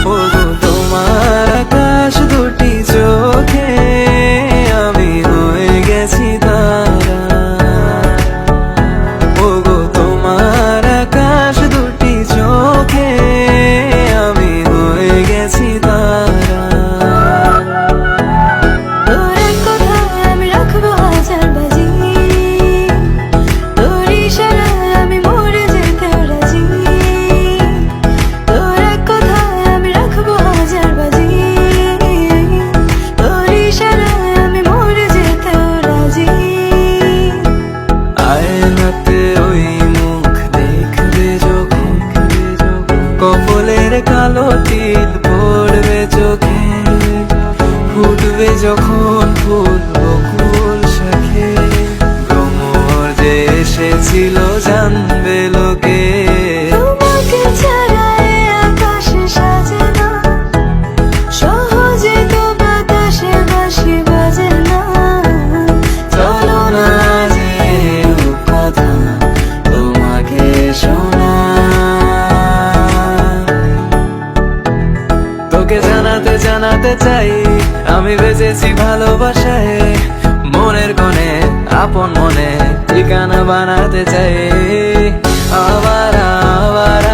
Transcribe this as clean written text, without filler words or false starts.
ওগো তোমার আকাশ দুটি চোখে আমি হয়ে গেছি তারা। ওগো তোমার আকাশ দুটি চোখে আমি হয়ে গেছি তারা। তোর এক কথায় আমি রাখবো হাজার বাজি, তোর ইশারায় আমি মরে যেতেও রাজি। তোর এক কথায় আমি রাখবো হাজার বাজি, তোর ইশারায় আমি মরে যেতেও রাজি। আয়নাতে ওই মুখ দেখবে যখন, কপালের কালো তিল পড়বে চোখে, ফুটবে যখন ফুল বকুল শাখে, ভ্রমর যে এসেছিল জানবে লোকে। তোমাকে ছাড়া এ আকাশে সাজে না, সহজে তো বাতাসে বাঁশি বাজে না। চলো না যে কথা তোমাকে শোনাই, তোকে জানাতে জানাতে চাই আমি বেঁচেছি ভালোবাসায়। মনের কোণে আপন মনে ঠিকানা বানাতে চাই, আবার আবার